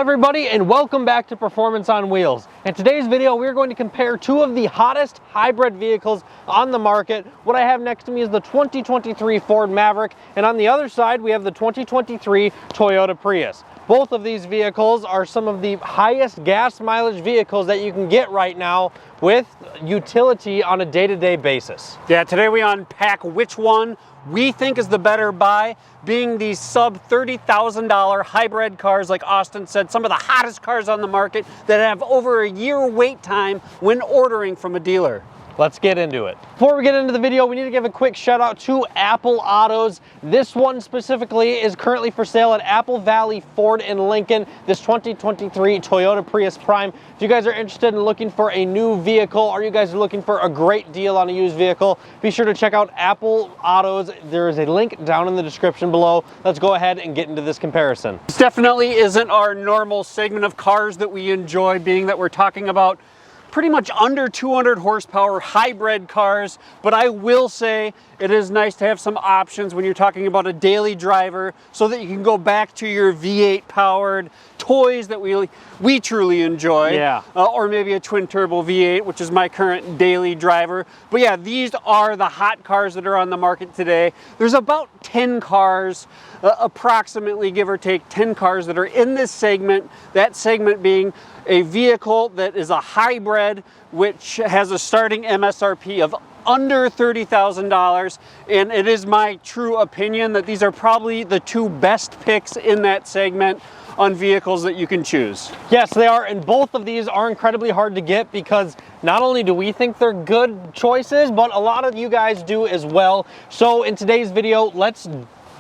everybody, and welcome back to Performance on Wheels. In today's video, we're going to compare two of the hottest hybrid vehicles on the market. What I have next to me is the 2023 Ford Maverick, and on the other side, we have the 2023 Toyota Prius. Both of these vehicles are some of the highest gas mileage vehicles that you can get right now with utility on a day-to-day basis. Yeah, today we unpack which one we think is the better buy, being these sub $30,000 hybrid cars, like Austin said, some of the hottest cars on the market that have over a year wait time when ordering from a dealer. Let's get into it. Before we get into the video, we need to give a quick shout out to Apple Autos. This one specifically is currently for sale at Apple Valley Ford in Lincoln, this 2023 Toyota Prius Prime. If you guys are interested in looking for a new vehicle, or you guys are looking for a great deal on a used vehicle, be sure to check out Apple Autos. There is a link down in the description below. Let's go ahead and get into this comparison. This definitely isn't our normal segment of cars that we enjoy, being that we're talking about pretty much under 200 horsepower hybrid cars, but I will say it is nice to have some options when you're talking about a daily driver, so that you can go back to your V8 powered toys that we truly enjoy. Yeah. Or maybe a twin turbo V8, which is my current daily driver. But yeah, these are the hot cars that are on the market today. There's about 10 cars, approximately, give or take 10 cars that are in this segment, that segment being a vehicle that is a hybrid, which has a starting MSRP of under $30,000, and it is my true opinion that these are probably the two best picks in that segment on vehicles that you can choose. Yes, they are, and both of these are incredibly hard to get because not only do we think they're good choices, but a lot of you guys do as well. So in today's video, let's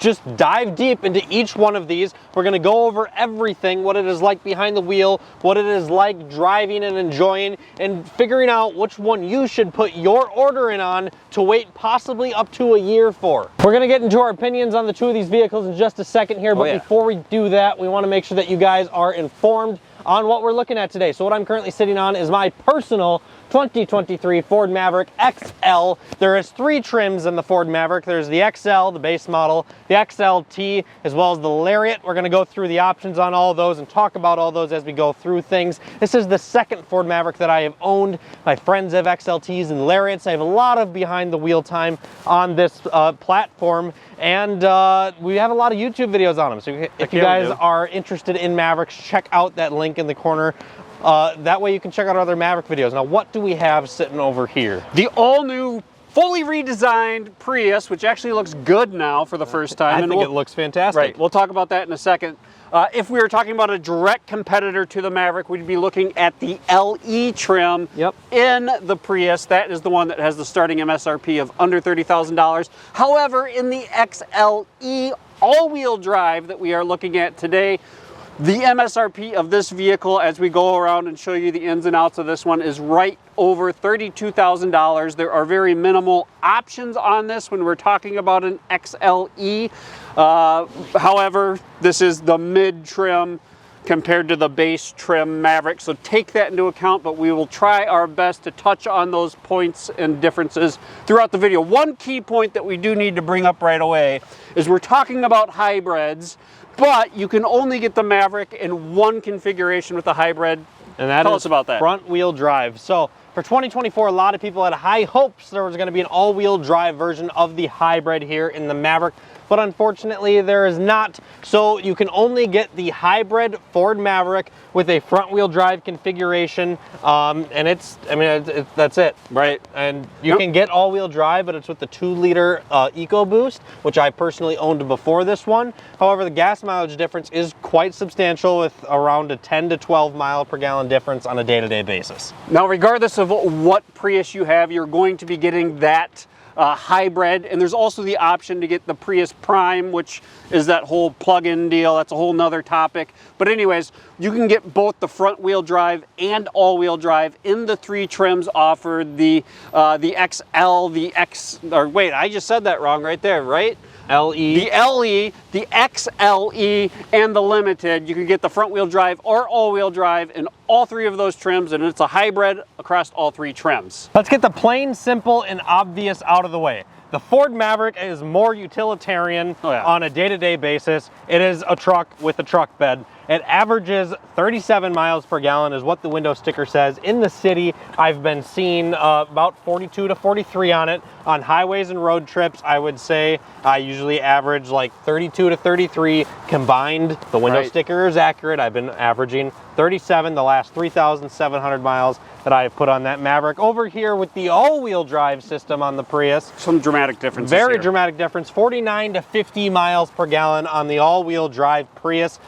just dive deep into each one of these. We're going to go over everything, what it is like behind the wheel, what it is like driving and enjoying, and figuring out which one you should put your order in on to wait possibly up to a year for. We're going to get into our opinions on the two of these vehicles in just a second here, but before we do that, we want to make sure that you guys are informed on what we're looking at today. So what I'm currently sitting on is my personal 2023 Ford Maverick XL. There is three trims in the Ford Maverick. There's the XL, the base model, the XLT, as well as the Lariat. We're going to go through the options on all of those and talk about all those as we go through things. This is the second Ford Maverick that I have owned. My friends have XLTs and Lariats. I have a lot of behind the wheel time on this platform, and we have a lot of YouTube videos on them. So if you guys are interested in Mavericks, check out that link in the corner. That way you can check out other Maverick videos. Now, what do we have sitting over here? The all-new, fully redesigned Prius, which actually looks good now for the first time. I think it looks fantastic. Right, we'll talk about that in a second. If we were talking about a direct competitor to the Maverick, we'd be looking at the LE trim in the Prius. That is the one that has the starting MSRP of under $30,000. However, in the XLE all-wheel drive that we are looking at today, the MSRP of this vehicle, as we go around and show you the ins and outs of this one, is right over $32,000. There are very minimal options on this when we're talking about an XLE. However, this is the mid trim compared to the base trim Maverick, so take that into account, but we will try our best to touch on those points and differences throughout the video. One key point that we do need to bring up right away is we're talking about hybrids, but you can only get the Maverick in one configuration with the hybrid. And that Tell us about that. Front wheel drive. So for 2024, a lot of people had high hopes there was going to be an all-wheel drive version of the hybrid here in the Maverick, but unfortunately there is not. So you can only get the hybrid Ford Maverick with a front wheel drive configuration, and that's it. Right. And you can get all-wheel drive, but it's with the 2-liter EcoBoost, which I personally owned before this one. However, the gas mileage difference is quite substantial, with around a 10 to 12 mile per gallon difference on a day-to-day basis. Now, regardless of what Prius you have, you're going to be getting that hybrid, and there's also the option to get the Prius Prime, which is that whole plug-in deal. That's a whole nother topic. But anyways, you can get both the front wheel drive and all-wheel drive in the three trims offered: the XL, I just said that wrong right there, right? LE. The LE, the XLE, and the Limited. You can get the front wheel drive or all-wheel drive in all three of those trims, and it's a hybrid across all three trims. Let's get the plain, simple, and obvious out of the way. The Ford Maverick is more utilitarian on a day-to-day basis. It is a truck with a truck bed. It averages 37 miles per gallon is what the window sticker says. In the city, I've been seeing about 42 to 43 on it. On highways and road trips, I would say I usually average like 32 to 33 combined. The window sticker is accurate. I've been averaging 37 the last 3,700 miles that I've put on that Maverick. Over here with the all-wheel drive system on the Prius. Some dramatic differences Very here. dramatic difference. 49 to 50 miles per gallon on the all-wheel drive Prius.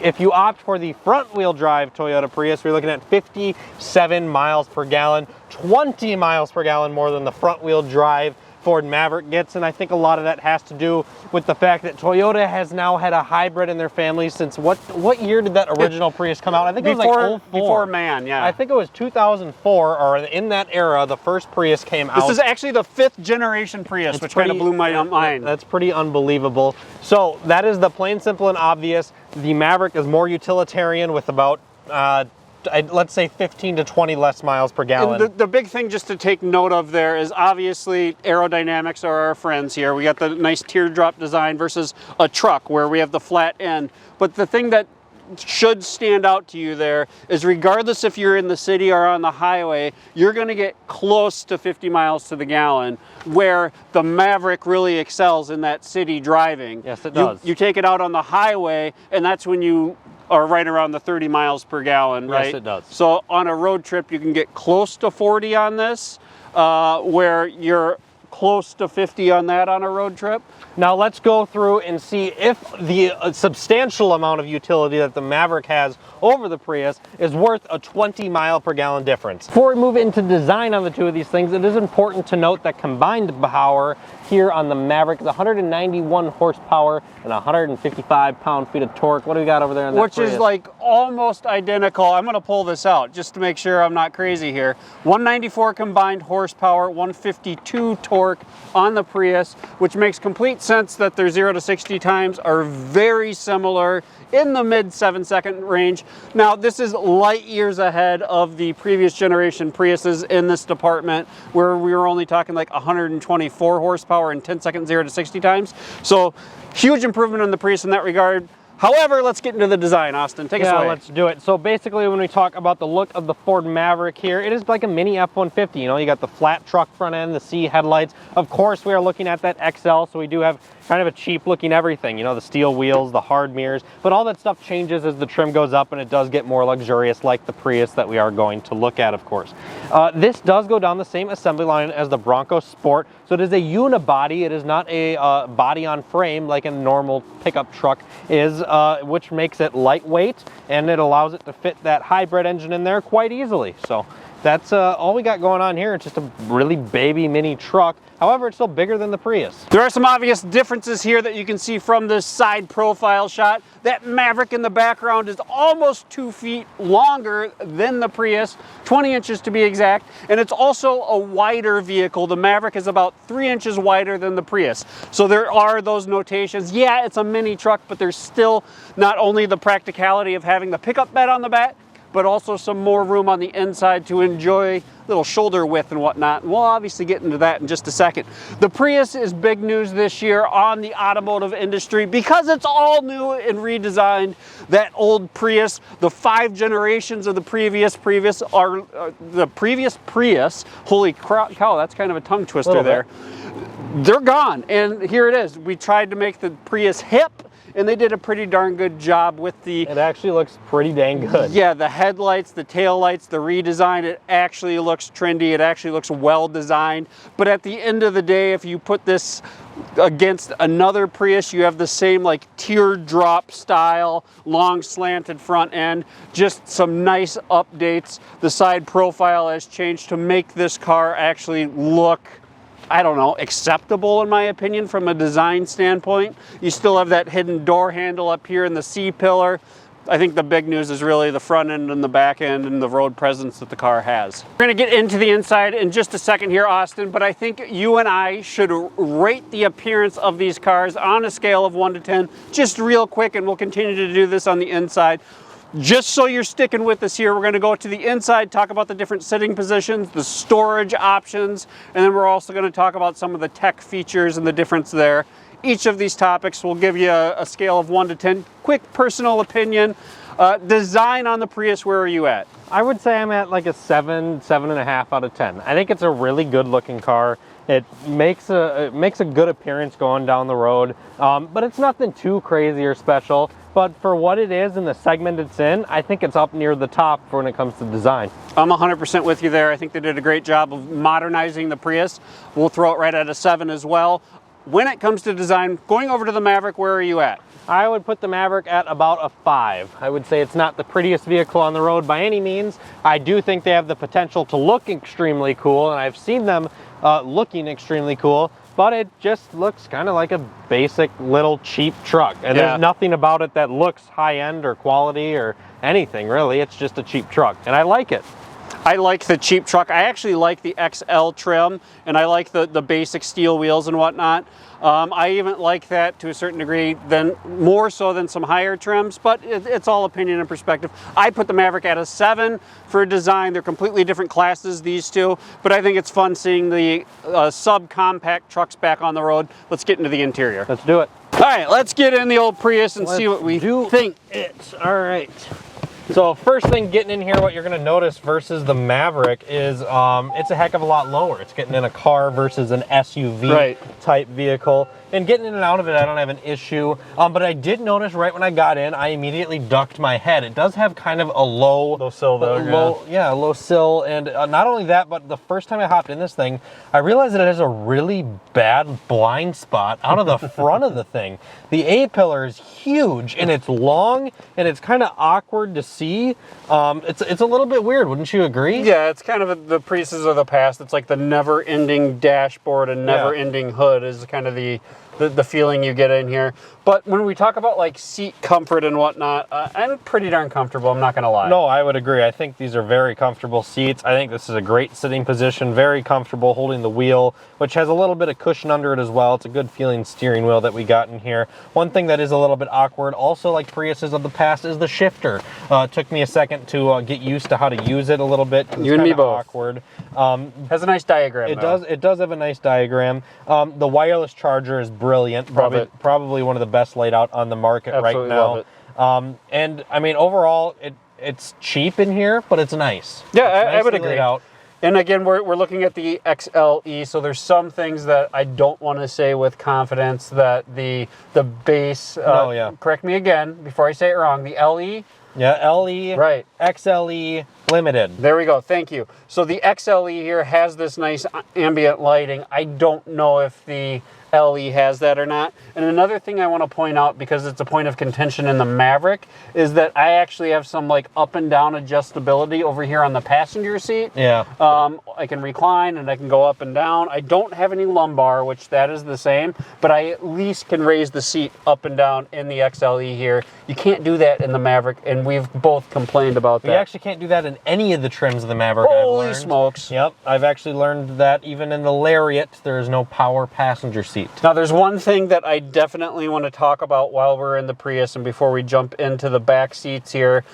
If you opt for the front-wheel drive Toyota Prius, we're looking at 57 miles per gallon, 20 miles per gallon more than the front-wheel drive Ford Maverick gets, and I think a lot of that has to do with the fact that Toyota has now had a hybrid in their family since what year did that original Prius come out? I think it was like 04. Before Man, yeah. I think it was 2004, or in that era, the first Prius came out. This is actually the 5th generation Prius, which kind of blew my mind. That's pretty unbelievable. So that is the plain, simple, and obvious. The Maverick is more utilitarian with about let's say 15 to 20 less miles per gallon. And the big thing just to take note of there is obviously aerodynamics are our friends here. We got the nice teardrop design versus a truck where we have the flat end. But the thing that should stand out to you there is regardless if you're in the city or on the highway, you're going to get close to 50 miles to the gallon, where the Maverick really excels in that city driving. Yes, it does. You take it out on the highway, and that's when you are right around the 30 miles per gallon, right? Yes, it does. So on a road trip, you can get close to 40 on this, where you're close to 50 on that on a road trip. Now let's go through and see if the substantial amount of utility that the Maverick has over the Prius is worth a 20 mile per gallon difference. Before we move into design on the two of these things, it is important to note that combined power here on the Maverick is 191 horsepower and 155 pound-feet of torque. What do we got over there on that Which Prius? is like almost identical. I'm going to pull this out just to make sure I'm not crazy here. 194 combined horsepower, 152 torque on the Prius, which makes complete sense that their 0 to 60 times are very similar in the mid 7-second range. Now, this is light years ahead of the previous generation Priuses in this department, where we were only talking like 124 horsepower and 10-second 0 to 60 times. So huge improvement on the Prius in that regard. However, let's get into the design, Austin. Take us away. Yeah, let's do it. So basically, when we talk about the look of the Ford Maverick here, it is like a mini F-150. You know, you got the flat truck front end, the C headlights. Of course, we are looking at that XL, so we do have kind of a cheap looking everything. You know, the steel wheels, the hard mirrors, but all that stuff changes as the trim goes up, and it does get more luxurious, like the Prius that we are going to look at, of course. This does go down the same assembly line as the Bronco Sport, so it is a unibody. It is not a body on frame like a normal pickup truck is, which makes it lightweight, and it allows it to fit that hybrid engine in there quite easily. So that's all we got going on here. It's just a really baby mini truck. However, it's still bigger than the Prius. There are some obvious differences here that you can see from this side profile shot. That Maverick in the background is almost 2 feet longer than the Prius, 20 inches to be exact, and it's also a wider vehicle. The Maverick is about 3 inches wider than the Prius. So there are those notations. Yeah, it's a mini truck, but there's still not only the practicality of having the pickup bed on the back, but also some more room on the inside to enjoy little shoulder width and whatnot. And we'll obviously get into that in just a second. The Prius is big news this year on the automotive industry because it's all new and redesigned. That old Prius, the 5 generations of the previous Prius, holy cow, that's kind of a tongue twister there. They're gone, and here it is. We tried to make the Prius hip, and they did a pretty darn good job with the... It actually looks pretty dang good. Yeah, the headlights, the taillights, the redesign, it actually looks trendy. It actually looks well designed. But at the end of the day, if you put this against another Prius, you have the same like teardrop style, long slanted front end, just some nice updates. The side profile has changed to make this car actually look, I don't know, acceptable in my opinion from a design standpoint. You still have that hidden door handle up here in the C-pillar. I think the big news is really the front end and the back end and the road presence that the car has. We're gonna get into the inside in just a second here, Austin, but I think you and I should rate the appearance of these cars on a scale of 1 to 10, just real quick, and we'll continue to do this on the inside. Just so you're sticking with us here, we're going to go to the inside, talk about the different sitting positions, the storage options, and then we're also going to talk about some of the tech features and the difference there each of these topics. We'll give you a scale of 1 to 10. Quick personal opinion. Design on the Prius, where are you at? I would say I'm at like a 7, 7.5 out of 10. I think it's a really good looking car. It makes a good appearance going down the road, but it's nothing too crazy or special. But for what it is and the segment it's in, I think it's up near the top for when it comes to design. I'm 100% with you there. I think they did a great job of modernizing the Prius. We'll throw it right at a 7 as well. When it comes to design, going over to the Maverick, where are you at? I would put the Maverick at about a 5. I would say it's not the prettiest vehicle on the road by any means. I do think they have the potential to look extremely cool, and I've seen them looking extremely cool, but it just looks kind of like a basic little cheap truck. And there's nothing about it that looks high-end or quality or anything, really. It's just a cheap truck, and I like it. I like the cheap truck. I actually like the XL trim, and I like the basic steel wheels and whatnot. I even like that to a certain degree, more so than some higher trims, but it's all opinion and perspective. I put the Maverick at a 7 for design. They're completely different classes, these two, but I think it's fun seeing the subcompact trucks back on the road. Let's get into the interior. Let's do it. All right, let's get in the old Prius and see what we think. All right. So first thing getting in here, what you're gonna notice versus the Maverick is it's a heck of a lot lower. It's getting in a car versus an SUV type vehicle. And getting in and out of it, I don't have an issue. But I did notice right when I got in, I immediately ducked my head. It does have kind of a low sill though. Low sill. And not only that, but the first time I hopped in this thing, I realized that it has a really bad blind spot out of the front of the thing. The A-pillar is huge and it's long and it's kind of awkward to see. It's a little bit weird, wouldn't you agree? Yeah, it's kind of the Priuses of the past. It's like the never-ending dashboard and never-ending hood is kind of the feeling you get in here. But when we talk about like seat comfort and whatnot, I'm pretty darn comfortable, I'm not gonna lie. No, I would agree. I think these are very comfortable seats. I think this is a great sitting position, very comfortable holding the wheel, which has a little bit of cushion under it as well. It's a good feeling steering wheel that we got in here. One thing that is a little bit awkward, also like Priuses of the past, is the shifter. It took me a second to get used to how to use it a little bit. You and me both. Awkward. Has a nice diagram. It does have a nice diagram. The wireless charger is brilliant. Probably one of the best laid out on the market Absolutely right now. And I mean, overall, it's cheap in here, but it's nice. Yeah, I would agree. And again, we're looking at the XLE, so there's some things that I don't want to say with confidence that the base, correct me again before I say it wrong, the LE? Yeah, LE, right. XLE Limited. There we go, thank you. So the XLE here has this nice ambient lighting. I don't know if the LE has that or not. And another thing I want to point out, because it's a point of contention in the Maverick, is that I actually have some like up and down adjustability over here on the passenger seat. Yeah. I can recline and I can go up and down. I don't have any lumbar, which that is the same, but I at least can raise the seat up and down in the XLE here. You can't do that in the Maverick, and we've both complained about that. You actually can't do that in any of the trims of the Maverick. Holy smokes. Yep, I've actually learned that even in the Lariat, there is no power passenger seat. Now, there's one thing that I definitely want to talk about while we're in the Prius and before we jump into the back seats here,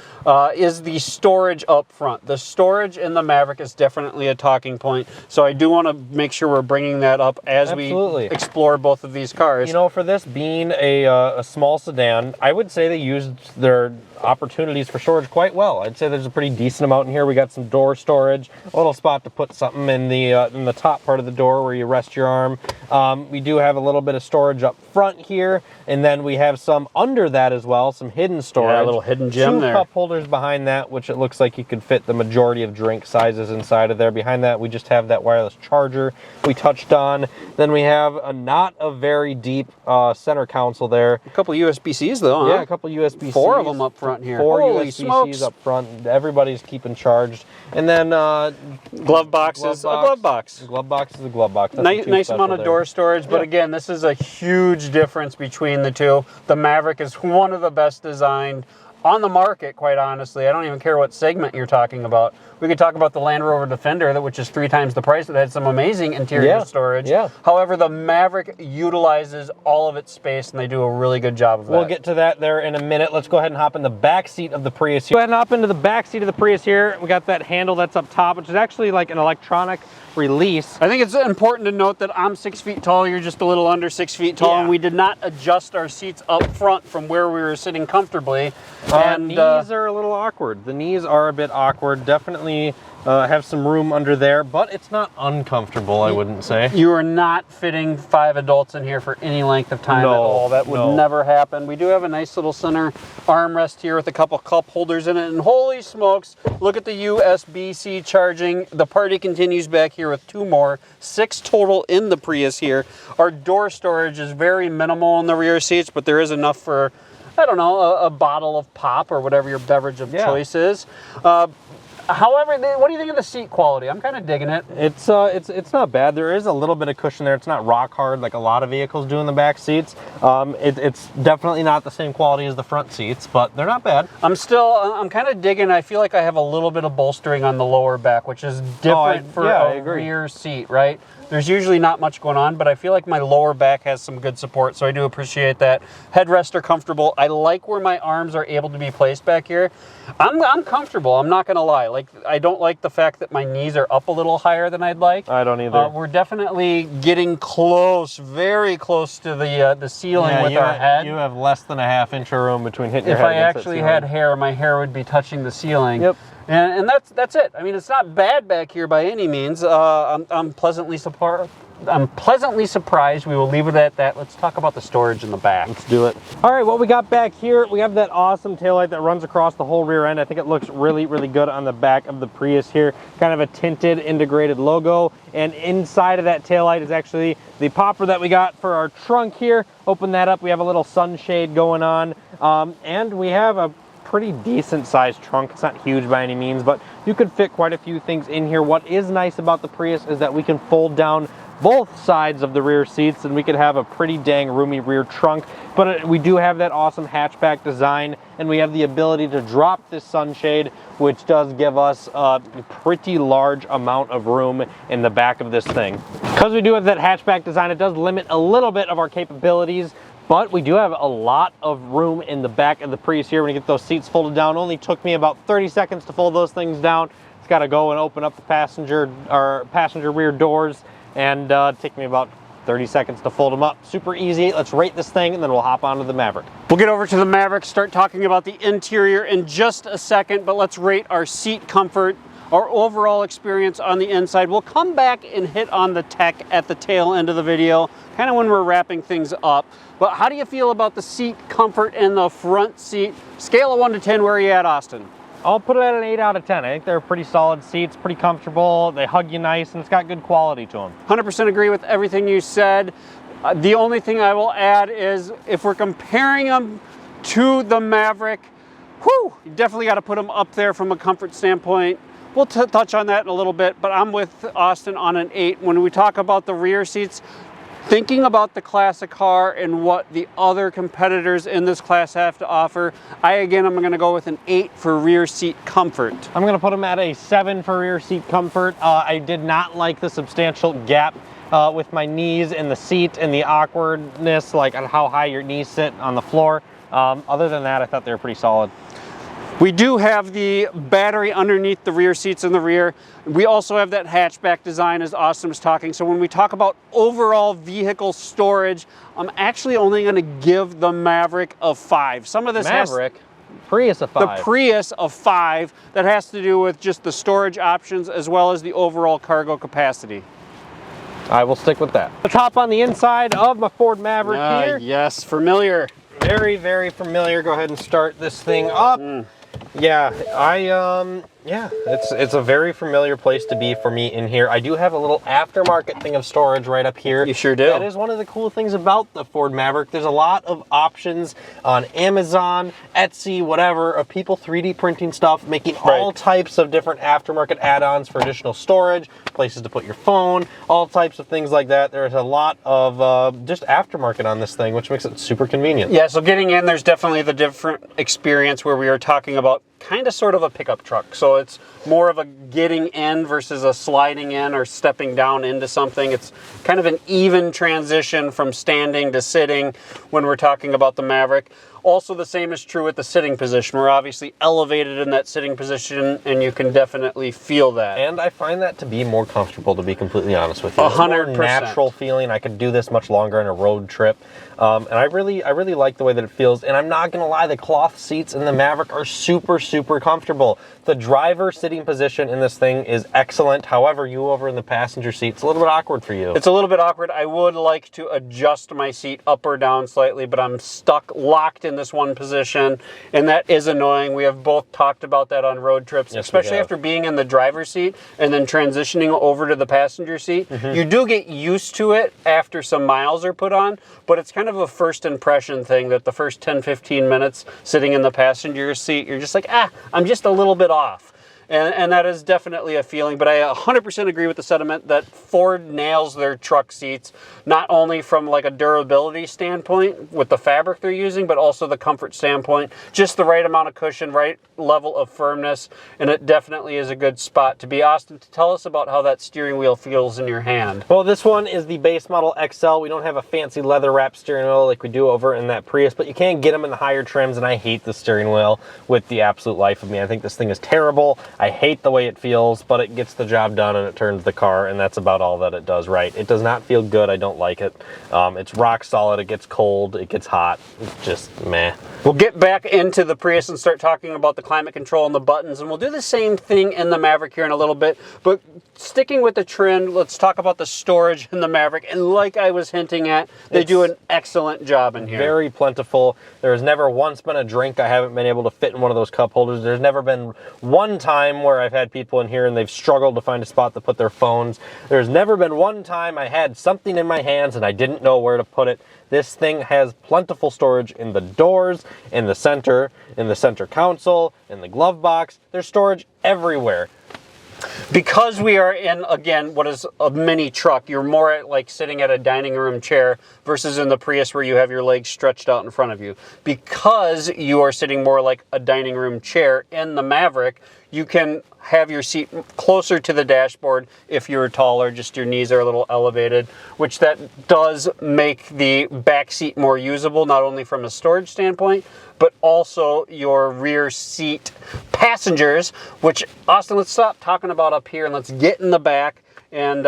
is the storage up front. The storage in the Maverick is definitely a talking point, so I do want to make sure we're bringing that up as we explore both of these cars. You know, for this being a small sedan, I would say they used their opportunities for storage quite well. I'd say there's a pretty decent amount in here. We got some door storage, a little spot to put something in the top part of the door where you rest your arm. We do have a little bit of storage up front here, and then we have some under that as well, some hidden storage. Yeah, a little hidden gem there. 2 cup holders behind that, which it looks like you could fit the majority of drink sizes inside of there. Behind that, we just have that wireless charger we touched on. Then we have not a very deep center console there. A couple USB-Cs though, huh? Yeah, a couple USB-Cs. 4 of them up front here. 4 USB-Cs up front. Everybody's keeping charged. And then glove box is a glove box. Glove box is a glove box. Nice amount of door storage, but again, this is a huge difference between the two. The Maverick is one of the best designed on the market, quite honestly. I don't even care what segment you're talking about. We could talk about the Land Rover Defender, which is 3 times the price, that had some amazing interior storage. Yeah. However, the Maverick utilizes all of its space, and they do a really good job of that. We'll get to that there in a minute. Let's go ahead and hop in the back seat of the Prius. Go ahead and hop into the back seat of the Prius here. We got that handle that's up top, which is actually like an electronic release. I think it's important to note that I'm 6 feet tall, you're just a little under 6 feet tall, and we did not adjust our seats up front from where we were sitting comfortably. And knees are a little awkward. The knees are a bit awkward. Definitely have some room under there, but it's not uncomfortable, I wouldn't say. You are not fitting 5 adults in here for any length of time at all. That would never happen. We do have a nice little center armrest here with a couple cup holders in it, and holy smokes, look at the USB-C charging. The party continues back here with 2 more, 6 total in the Prius here. Our door storage is very minimal in the rear seats, but there is enough for, I don't know, a bottle of pop or whatever your beverage of choice is. However, what do you think of the seat quality? I'm kind of digging it. It's not bad. There is a little bit of cushion there. It's not rock hard like a lot of vehicles do in the back seats. It's definitely not the same quality as the front seats, but they're not bad. I'm kind of digging. I feel like I have a little bit of bolstering on the lower back, which is different for a rear seat, right? There's usually not much going on, but I feel like my lower back has some good support, so I do appreciate that. Headrests are comfortable. I like where my arms are able to be placed back here. I'm comfortable, I'm not gonna lie. Like, I don't like the fact that my knees are up a little higher than I'd like. I don't either. We're definitely getting close, very close to the ceiling with our head. You have less than a ½ inch of room between hitting your head. If I actually had hair, my hair would be touching the ceiling. Yep. And that's it. I mean, it's not bad back here by any means. I'm pleasantly surprised. We will leave it at that. Let's talk about the storage in the back. Let's do it. All right, what we got back here, we have that awesome taillight that runs across the whole rear end. I think it looks really, really good on the back of the Prius here. Kind of a tinted integrated logo. And inside of that taillight is actually the popper that we got for our trunk here. Open that up, we have a little sunshade going on. And we have a pretty decent sized trunk. It's not huge by any means, but you could fit quite a few things in here. What is nice about the Prius is that we can fold down both sides of the rear seats and we could have a pretty dang roomy rear trunk. But we do have that awesome hatchback design, and we have the ability to drop this sunshade, which does give us a pretty large amount of room in the back of this thing. Because we do have that hatchback design, it does limit a little bit of our capabilities, but we do have a lot of room in the back of the Prius here. When you get those seats folded down, only took me about 30 seconds to fold those things down. It's got to go and open up the passenger rear doors, and take me about 30 seconds to fold them up. Super easy. Let's rate this thing, and then we'll hop onto the Maverick. We'll get over to the Maverick, start talking about the interior in just a second, but let's rate our seat comfort, our overall experience on the inside. We'll come back and hit on the tech at the tail end of the video, kind of when we're wrapping things up. But how do you feel about the seat comfort in the front seat? Scale of 1 to 10, where are you at, Austin? I'll put it at an 8 out of 10. I think they're pretty solid seats, pretty comfortable. They hug you nice, and it's got good quality to them. 100% agree with everything you said. The only thing I will add is if we're comparing them to the Maverick, you definitely got to put them up there from a comfort standpoint. We'll touch on that in a little bit, but I'm with Austin on an 8. When we talk about the rear seats, thinking about the classic car and what the other competitors in this class have to offer, I'm going to go with an 8 for rear seat comfort. I'm going to put them at a 7 for rear seat comfort. I did not like the substantial gap with my knees in the seat and the awkwardness, like on how high your knees sit on the floor. Other than that, I thought they were pretty solid. We do have the battery underneath the rear seats in the rear. We also have that hatchback design, as Austin was talking. So when we talk about overall vehicle storage, I'm actually only going to give the Maverick a 5. Some of this Prius a 5. The Prius a 5. That has to do with just the storage options as well as the overall cargo capacity. I will stick with that. Let's hop on the inside of my Ford Maverick here. Yes, familiar. Very, very familiar. Go ahead and start this thing up. Yeah, it's a very familiar place to be for me in here. I do have a little aftermarket thing of storage right up here. You sure do. That is one of the cool things about the Ford Maverick. There's a lot of options on Amazon, Etsy, whatever, of people 3D printing stuff, making all types of different aftermarket add-ons for additional storage, places to put your phone, all types of things like that. There's a lot of just aftermarket on this thing, which makes it super convenient. Yeah, so getting in, there's definitely the different experience where we are talking about kind of sort of a pickup truck. So it's more of a getting in versus a sliding in or stepping down into something. It's kind of an even transition from standing to sitting when we're talking about the Maverick. Also, the same is true with the sitting position. We're obviously elevated in that sitting position, and you can definitely feel that. And I find that to be more comfortable, to be completely honest with you. 100%. It's more natural feeling. I could do this much longer on a road trip. And I really like the way that it feels. And I'm not going to lie, the cloth seats in the Maverick are super, super comfortable. The driver sitting position in this thing is excellent. However, you over in the passenger seat, it's a little bit awkward for you. It's a little bit awkward. I would like to adjust my seat up or down slightly, but I'm stuck, locked in this one position, and that is annoying. We have both talked about that on road trips, yes, especially after being in the driver's seat and then transitioning over to the passenger seat. You do get used to it after some miles are put on, but it's kind of a first impression thing that the first 10-15 minutes sitting in the passenger seat, you're just like, I'm just a little bit off. And that is definitely a feeling, but I 100% agree with the sentiment that Ford nails their truck seats, not only from like a durability standpoint with the fabric they're using, but also the comfort standpoint. Just the right amount of cushion, right level of firmness, and it definitely is a good spot to be. Austin, tell us about how that steering wheel feels in your hand. Well, this one is the base model XL. We don't have a fancy leather wrap steering wheel like we do over in that Prius, but you can get them in the higher trims, and I hate the steering wheel with the absolute life of me. I think this thing is terrible. I hate the way it feels, but it gets the job done and it turns the car, and that's about all that it does right. It does not feel good. I don't like it. It's rock solid. It gets cold. It gets hot. It's just meh. We'll get back into the Prius and start talking about the climate control and the buttons, and we'll do the same thing in the Maverick here in a little bit. But sticking with the trend, let's talk about the storage in the Maverick. And like I was hinting at, they do an excellent job in here. Very plentiful. There's never once been a drink I haven't been able to fit in one of those cup holders. There's never been one time where I've had people in here and they've struggled to find a spot to put their phones. There's never been one time I had something in my hands and I didn't know where to put it. This thing has plentiful storage in the doors, in the center console, in the glove box. There's storage everywhere. Because we are in, again, what is a mini truck, you're more at like sitting at a dining room chair versus in the Prius where you have your legs stretched out in front of you. Because you are sitting more like a dining room chair in the Maverick, you can have your seat closer to the dashboard if you're taller, just your knees are a little elevated, which that does make the back seat more usable, not only from a storage standpoint, but also your rear seat passengers, which, Austin, let's stop talking about up here and let's get in the back and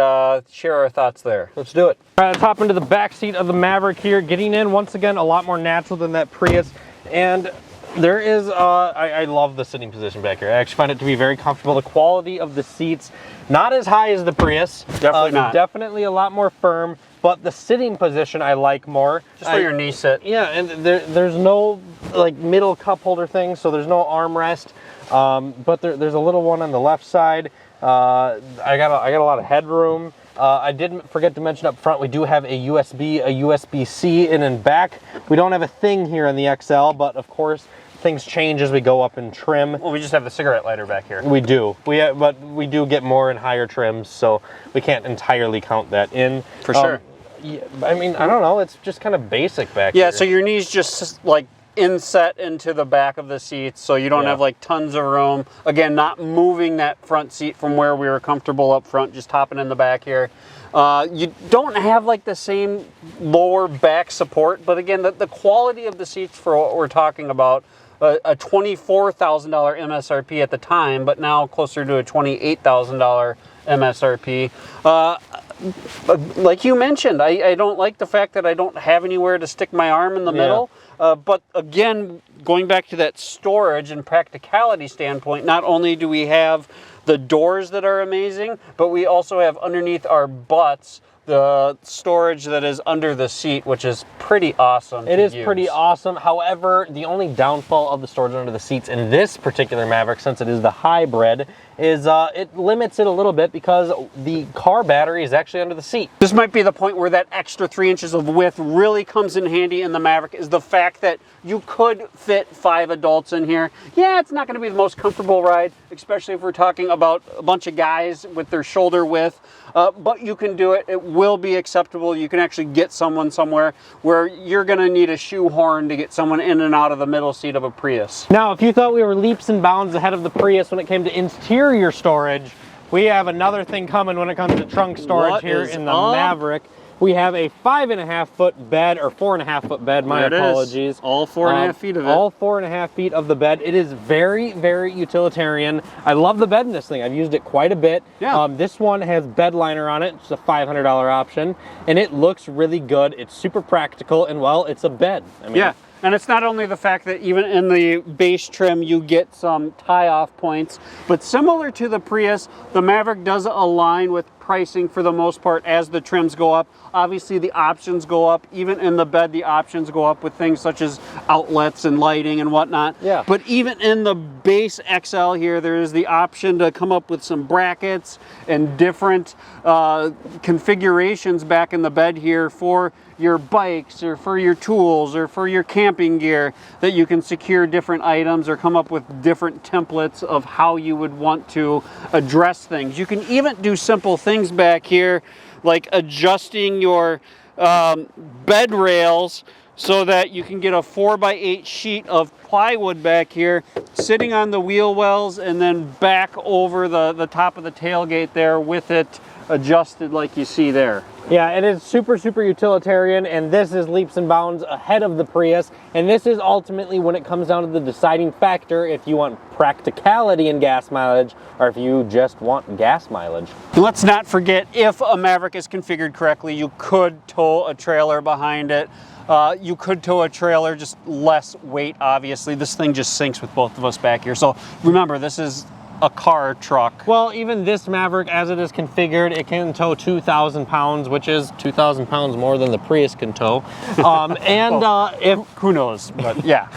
share our thoughts there. Let's do it. All right, let's hop into the back seat of the Maverick here. Getting in, once again, a lot more natural than that Prius. And there is, I love the sitting position back here. I actually find it to be very comfortable. The quality of the seats, not as high as the Prius. Definitely not. Definitely a lot more firm, but the sitting position I like more. Just where your knee sit. Yeah, and there's no like middle cup holder thing, so there's no armrest. But there's a little one on the left side. I got a lot of headroom. I didn't forget to mention up front, we do have a USB, a USB-C in and back. We don't have a thing here in the XL, but of course, things change as we go up in trim. Well, we just have the cigarette lighter back here. We do. But we do get more in higher trims, so we can't entirely count that in. For sure. Yeah, I mean, I don't know. It's just kind of basic back here. Yeah, so your knees just like inset into the back of the seats, so you don't have like tons of room. Again, not moving that front seat from where we were comfortable up front, just hopping in the back here. You don't have like the same lower back support, but again, the quality of the seats for what we're talking about, a $24,000 MSRP at the time, but now closer to a $28,000 MSRP. Like you mentioned, I don't like the fact that I don't have anywhere to stick my arm in the middle. But again, going back to that storage and practicality standpoint, not only do we have the doors that are amazing, but we also have underneath our butts the storage that is under the seat, which is pretty awesome. It is pretty awesome. However, the only downfall of the storage under the seats in this particular Maverick, since it is the hybrid, is it limits it a little bit because the car battery is actually under the seat. This might be the point where that extra 3 inches of width really comes in handy in the Maverick, is the fact that you could fit 5 adults in here. Yeah, it's not going to be the most comfortable ride, especially if we're talking about a bunch of guys with their shoulder width, but you can do it. It will be acceptable. You can actually get someone somewhere where you're going to need a shoehorn to get someone in and out of the middle seat of a Prius. Now, if you thought we were leaps and bounds ahead of the Prius when it came to interior storage, we have another thing coming when it comes to trunk storage here in the Maverick. We have a 5.5 foot bed, or 4.5 foot bed, my apologies. All 4.5 feet of it. All 4.5 feet of the bed. It is very, very utilitarian. I love the bed in this thing. I've used it quite a bit. Yeah. This one has bed liner on it. It's a $500 option, and it looks really good. It's super practical, and well, it's a bed. I mean, yeah. And it's not only the fact that even in the base trim you get some tie-off points, but similar to the Prius, the Maverick does align with pricing for the most part as the trims go up. Obviously the options go up. Even in the bed the options go up with things such as outlets and lighting and whatnot. Yeah. But even in the base XL here, there is the option to come up with some brackets and different configurations back in the bed here for your bikes or for your tools or for your camping gear, that you can secure different items or come up with different templates of how you would want to address things. You can even do simple things back here like adjusting your bed rails so that you can get a 4x8 sheet of plywood back here sitting on the wheel wells and then back over the top of the tailgate there with it adjusted like you see there. Yeah, it is super, super utilitarian, and this is leaps and bounds ahead of the Prius, and this is ultimately when it comes down to the deciding factor if you want practicality in gas mileage or if you just want gas mileage. Let's not forget, if a Maverick is configured correctly, you could tow a trailer behind it. You could tow a trailer, just less weight, obviously. This thing just sinks with both of us back here. So remember, this is a car truck. Well, even this Maverick, as it is configured, it can tow 2,000 pounds, which is 2,000 pounds more than the Prius can tow. Who knows, but yeah.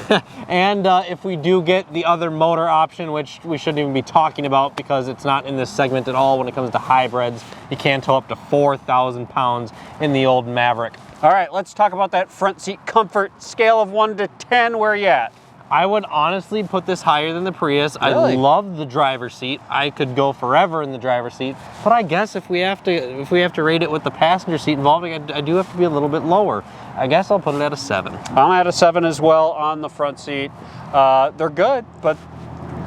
And if we do get the other motor option, which we shouldn't even be talking about because it's not in this segment at all when it comes to hybrids, you can tow up to 4,000 pounds in the old Maverick. All right, let's talk about that front seat comfort. Scale of 1 to 10, where are you at? I would honestly put this higher than the Prius. Really? I love the driver's seat. I could go forever in the driver's seat, but I guess if we have to rate it with the passenger seat involving, I do have to be a little bit lower. I guess I'll put it at a 7. I'm at a 7 as well on the front seat. They're good, but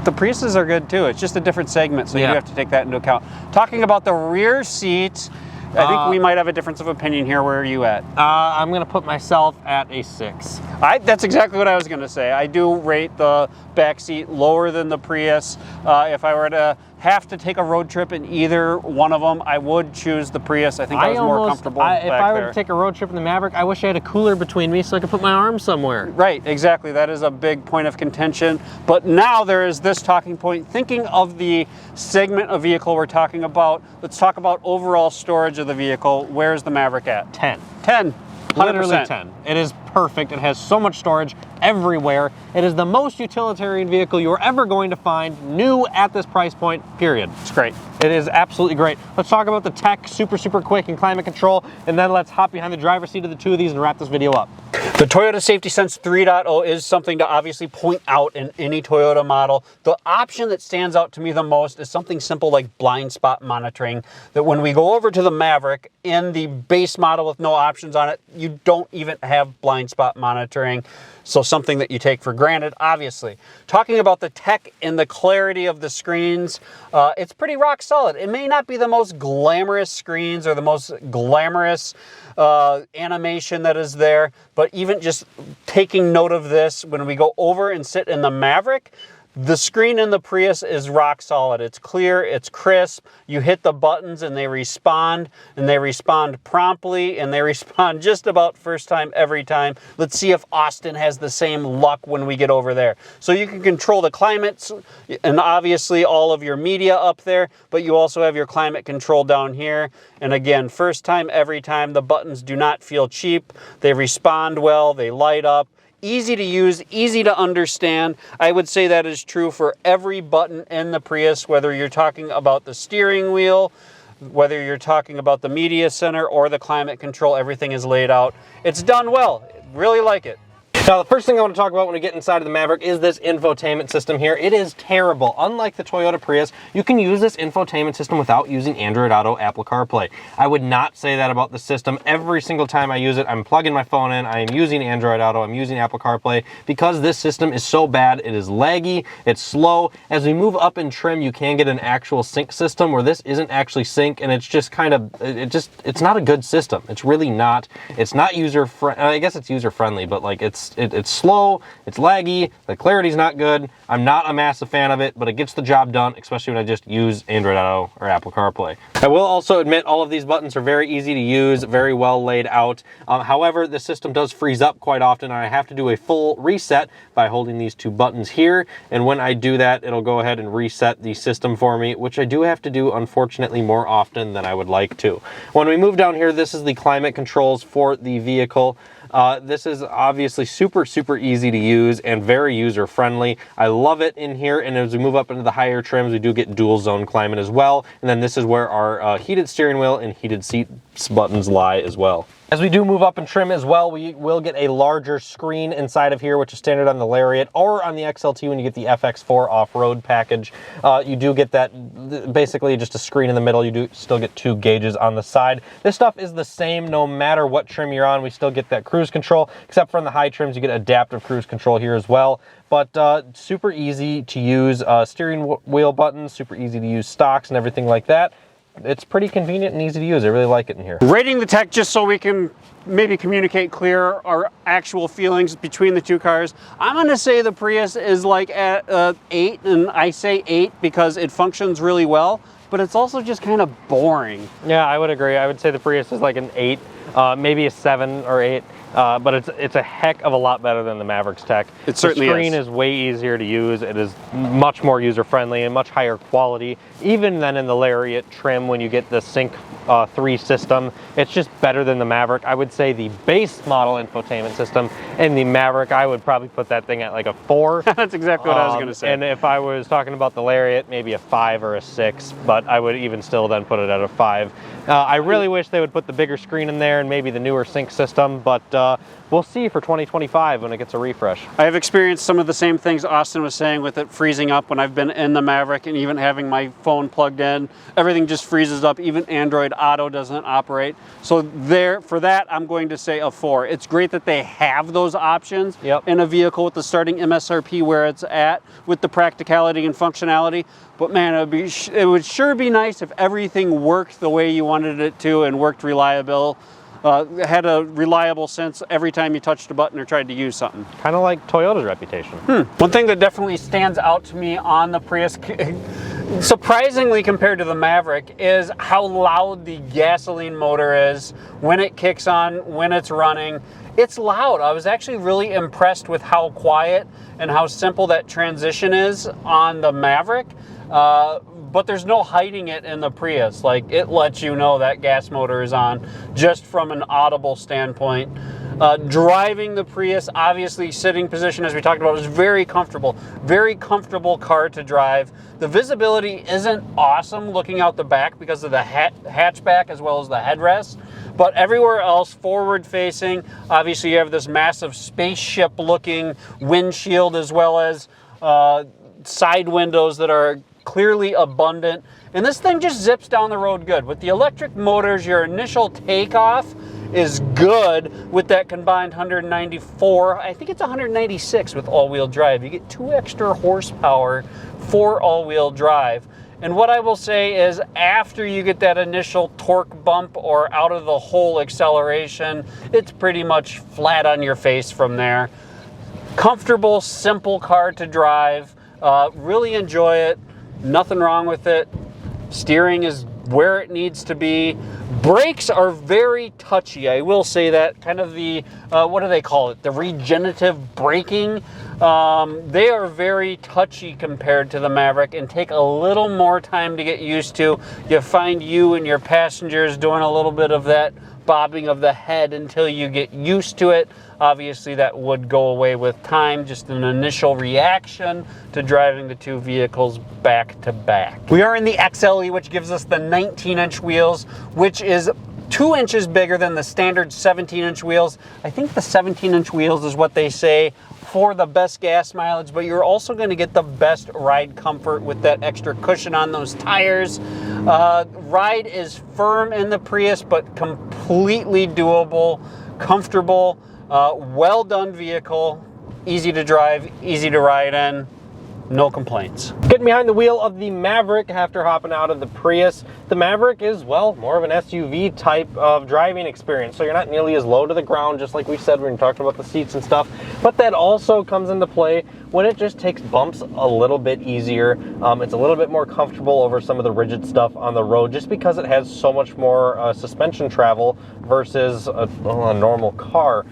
the Priuses are good too. It's just a different segment, so you do have to take that into account. Talking about the rear seat, I think we might have a difference of opinion here. Where are you at? I'm going to put myself at a 6. That's exactly what I was going to say. I do rate the back seat lower than the Prius. If I were to have to take a road trip in either one of them, I would choose the Prius. I think I was more comfortable back there. If I were to take a road trip in the Maverick, I wish I had a cooler between me so I could put my arm somewhere. Right, exactly. That is a big point of contention. But now there is this talking point. Thinking of the segment of vehicle we're talking about, let's talk about overall storage of the vehicle. Where's the Maverick at? 10. 10. 100%. Literally 10. It is perfect. It has so much storage everywhere. It is the most utilitarian vehicle you are ever going to find new at this price point, period. It's great. It is absolutely great. Let's talk about the tech super, super quick and climate control, and then let's hop behind the driver's seat of the two of these and wrap this video up. The Toyota Safety Sense 3.0 is something to obviously point out in any Toyota model. The option that stands out to me the most is something simple like blind spot monitoring, that when we go over to the Maverick in the base model with no options on it, you don't even have blind spot monitoring. So something that you take for granted, obviously. Talking about the tech and the clarity of the screens, it's pretty rock solid. It may not be the most glamorous screens or the most glamorous animation that is there, but even just taking note of this, when we go over and sit in the Maverick, the screen in the Prius is rock solid. It's clear, it's crisp. You hit the buttons and they respond promptly, and they respond just about first time every time. Let's see if Austin has the same luck when we get over there. So you can control the climates and obviously all of your media up there, but you also have your climate control down here. And again, first time every time. The buttons do not feel cheap. They respond well, they light up. Easy to use, easy to understand. I would say that is true for every button in the Prius, whether you're talking about the steering wheel, whether you're talking about the media center or the climate control, everything is laid out. It's done well. Really like it. Now, the first thing I want to talk about when we get inside of the Maverick is this infotainment system here. It is terrible. Unlike the Toyota Prius, you can use this infotainment system without using Android Auto, Apple CarPlay. I would not say that about the system. Every single time I use it, I'm plugging my phone in, I am using Android Auto, I'm using Apple CarPlay, because this system is so bad. It is laggy, it's slow. As we move up in trim, you can get an actual sync system where this isn't actually sync, and it's just kind of, it's not a good system. It's really not. It's not user-friendly. I guess it's user-friendly, but like it's slow, it's laggy, the clarity's not good. I'm not a massive fan of it, but it gets the job done, especially when I just use Android Auto or Apple CarPlay. I will also admit all of these buttons are very easy to use, very well laid out. However, the system does freeze up quite often, and I have to do a full reset by holding these two buttons here, and when I do that, it'll go ahead and reset the system for me, which I do have to do, unfortunately, more often than I would like to. When we move down here, this is the climate controls for the vehicle. This is obviously super easy to use and very user friendly. I love it in here, and as we move up into the higher trims, we do get dual zone climate as well, and then this is where our heated steering wheel and heated seats buttons lie as well. As we do move up in trim as well, we will get a larger screen inside of here, which is standard on the Lariat or on the XLT when you get the FX4 off-road package. You do get that, basically just a screen in the middle. You do still get 2 gauges on the side. This stuff is the same no matter what trim you're on. We still get that cruise control, except for in the high trims, you get adaptive cruise control here as well. But super easy to use steering wheel buttons, super easy to use stocks and everything like that. It's pretty convenient and easy to use. I really like it in here. Rating the tech, just so we can maybe communicate clear our actual feelings between the two cars. I'm going to say the Prius is like at 8, and I say 8 because it functions really well, but it's also just kind of boring. Yeah, I would agree. I would say the Prius is like an 8, maybe a 7 or 8. But it's a heck of a lot better than the Maverick's tech. It certainly is. The screen is way easier to use. It is much more user-friendly and much higher quality, even than in the Lariat trim when you get the Sync 3 system. It's just better than the Maverick. I would say the base model infotainment system in the Maverick, I would probably put that thing at like a 4. That's exactly what I was going to say. And if I was talking about the Lariat, maybe a 5 or a 6, but I would even still then put it at a 5. I really wish they would put the bigger screen in there and maybe the newer sync system, but we'll see for 2025 when it gets a refresh. I have experienced some of the same things Austin was saying with it freezing up when I've been in the Maverick, and even having my phone plugged in, everything just freezes up. Even Android Auto doesn't operate. So for that, I'm going to say a 4. It's great that they have those options in a vehicle with the starting MSRP where it's at, with the practicality and functionality. But man, it would sure be nice if everything worked the way you wanted it to and worked reliable. Had a reliable sense every time you touched a button or tried to use something. Kind of like Toyota's reputation. One thing that definitely stands out to me on the Prius, surprisingly compared to the Maverick, is how loud the gasoline motor is when it kicks on, when it's running. It's loud. I was actually really impressed with how quiet and how simple that transition is on the Maverick. But there's no hiding it in the Prius. Like, it lets you know that gas motor is on just from an audible standpoint. Driving the Prius, obviously sitting position, as we talked about, is very comfortable car to drive. The visibility isn't awesome looking out the back because of the hatchback as well as the headrest, but everywhere else forward facing, obviously you have this massive spaceship looking windshield as well as side windows that are clearly abundant, and this thing just zips down the road good. With the electric motors, your initial takeoff is good with that combined 194, I think it's 196 with all-wheel drive. You get 2 extra horsepower for all-wheel drive. And what I will say is, after you get that initial torque bump or out of the hole acceleration, it's pretty much flat on your face from there. Comfortable, simple car to drive. Really enjoy it. Nothing wrong with it. Steering is where it needs to be. Brakes are very touchy. I will say that. Kind of the, what do they call it? The regenerative braking. They are very touchy compared to the Maverick and take a little more time to get used to. You find you and your passengers doing a little bit of that bobbing of the head until you get used to it. Obviously, that would go away with time, just an initial reaction to driving the two vehicles back to back. We are in the XLE, which gives us the 19-inch wheels, which is 2 inches bigger than the standard 17-inch wheels. I think the 17-inch wheels is what they say for the best gas mileage, but you're also going to get the best ride comfort with that extra cushion on those tires. Ride is firm in the Prius, but completely doable, comfortable, well done vehicle, easy to drive, easy to ride in. No complaints. Getting behind the wheel of the Maverick after hopping out of the Prius. The Maverick is, well, more of an SUV type of driving experience. So you're not nearly as low to the ground, just like we said when we talked about the seats and stuff. But that also comes into play when it just takes bumps a little bit easier. It's a little bit more comfortable over some of the rigid stuff on the road, just because it has so much more suspension travel versus a normal car.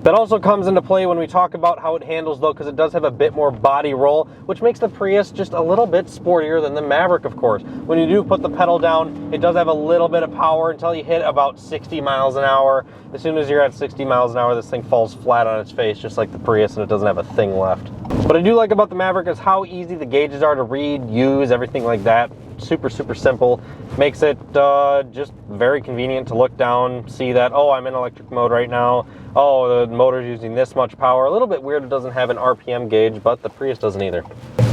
That also comes into play when we talk about how it handles, though, because it does have a bit more body roll, which makes the Prius just a little bit sportier than the Maverick, of course. When you do put the pedal down, it does have a little bit of power until you hit about 60 miles an hour. As soon as you're at 60 miles an hour, this thing falls flat on its face, just like the Prius, and it doesn't have a thing left. What I do like about the Maverick is how easy the gauges are to read, use, everything like that. Super, super simple. Makes it just very convenient to look down, see that, oh, I'm in electric mode right now. Oh, the motor's using this much power. A little bit weird it doesn't have an RPM gauge, but the Prius doesn't either.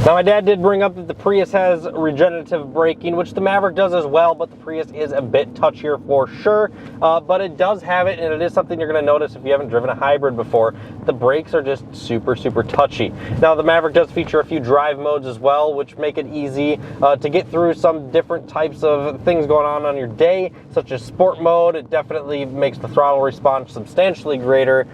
Now, my dad did bring up that the Prius has regenerative braking, which the Maverick does as well, but the Prius is a bit touchier for sure. But it does have it, and it is something you're going to notice if you haven't driven a hybrid before. The brakes are just super, super touchy. Now, the Maverick does feature a few drive modes as well, which make it easy to get through some different types of things going on your day, such as sport mode. It definitely makes the throttle response substantially greater.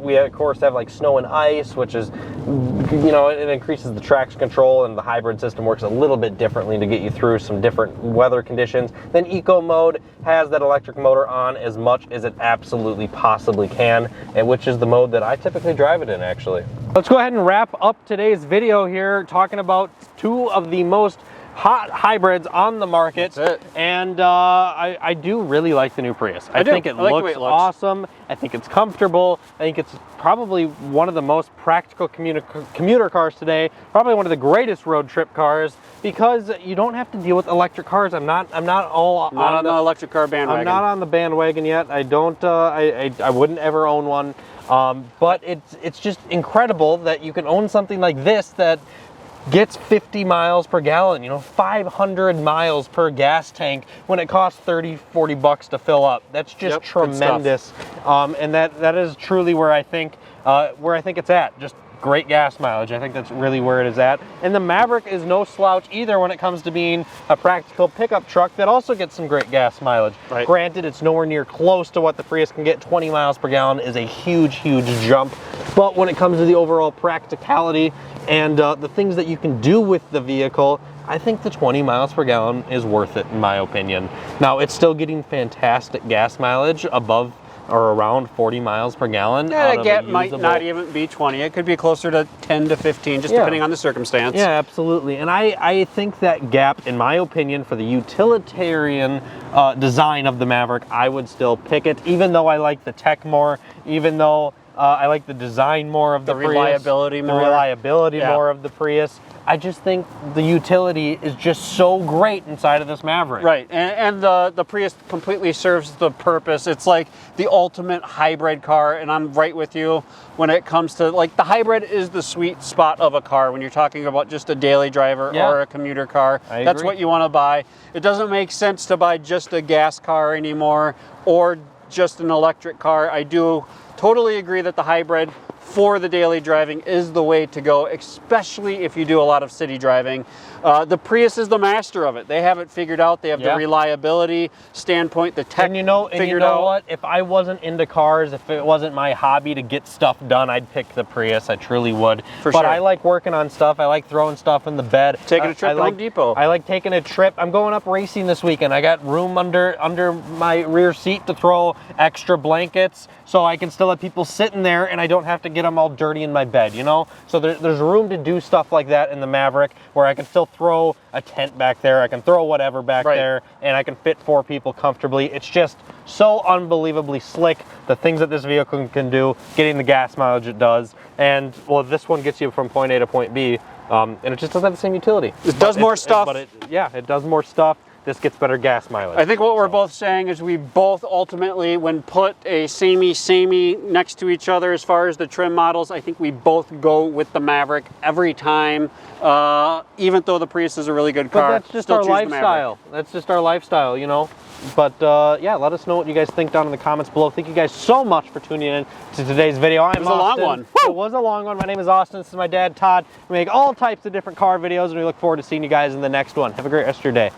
We, of course, have like snow and ice, which is, you know, it increases the traction control, and the hybrid system works a little bit differently to get you through some different weather conditions. Then eco mode has that electric motor on as much as it absolutely possibly can, and which is the mode that I typically drive it in, actually. Let's go ahead and wrap up today's video here talking about two of the most hot hybrids on the market. That's it. And I do really like the new Prius. I think it looks awesome. I think it's comfortable. I think it's probably one of the most practical commuter cars today. Probably one of the greatest road trip cars, because you don't have to deal with electric cars. I'm not all on the electric car bandwagon. I'm not on the bandwagon yet. I don't. I wouldn't ever own one. But it's just incredible that you can own something like this that gets 50 miles per gallon, you know, 500 miles per gas tank when it costs 30, 40 bucks to fill up. That's just tremendous. And that is truly where I think it's at. Just great gas mileage. I think that's really where it is at. And the Maverick is no slouch either when it comes to being a practical pickup truck that also gets some great gas mileage. Right. Granted, it's nowhere near close to what the Prius can get. 20 miles per gallon is a huge, huge jump. But when it comes to the overall practicality and the things that you can do with the vehicle, I think the 20 miles per gallon is worth it, in my opinion. Now, it's still getting fantastic gas mileage above or around 40 miles per gallon. Yeah, the gap might not even be 20. It could be closer to 10 to 15, just depending on the circumstance. Yeah, absolutely. And I think that gap, in my opinion, for the utilitarian design of the Maverick, I would still pick it, even though I like the tech more, even though I like the design more of the Prius, reliability more. The reliability more of the Prius. I just think the utility is just so great inside of this Maverick. Right, and the Prius completely serves the purpose. It's like the ultimate hybrid car, and I'm right with you when it comes to, like, the hybrid is the sweet spot of a car when you're talking about just a daily driver or a commuter car. That's what you want to buy. It doesn't make sense to buy just a gas car anymore or just an electric car. I do totally agree that the hybrid for the daily driving is the way to go, especially if you do a lot of city driving. The Prius is the master of it. They have it figured out. They have the reliability standpoint, the tech figured out. And you know what? If I wasn't into cars, if it wasn't my hobby to get stuff done, I'd pick the Prius. I truly would. But I like working on stuff. I like throwing stuff in the bed. Taking a trip to Home Depot. I like taking a trip. I'm going up racing this weekend. I got room under my rear seat to throw extra blankets, so I can still have people sitting there and I don't have to get them all dirty in my bed, you know? So there's room to do stuff like that in the Maverick, where I can still throw a tent back there, I can throw whatever back there, and I can fit 4 people comfortably. It's just so unbelievably slick, the things that this vehicle can do, getting the gas mileage it does. And, well, this one gets you from point A to point B, and it just doesn't have the same utility. It does more stuff. It does more stuff. this gets better gas mileage. I think what we're both saying is we both ultimately, when put a samey next to each other as far as the trim models, I think we both go with the Maverick every time, even though the Prius is a really good car. But that's just our lifestyle. That's just our lifestyle, you know. But yeah, let us know what you guys think down in the comments below. Thank you guys so much for tuning in to today's video. It was a long one. It was a long one. My name is Austin. This is my dad, Todd. We make all types of different car videos, and we look forward to seeing you guys in the next one. Have a great rest of your day.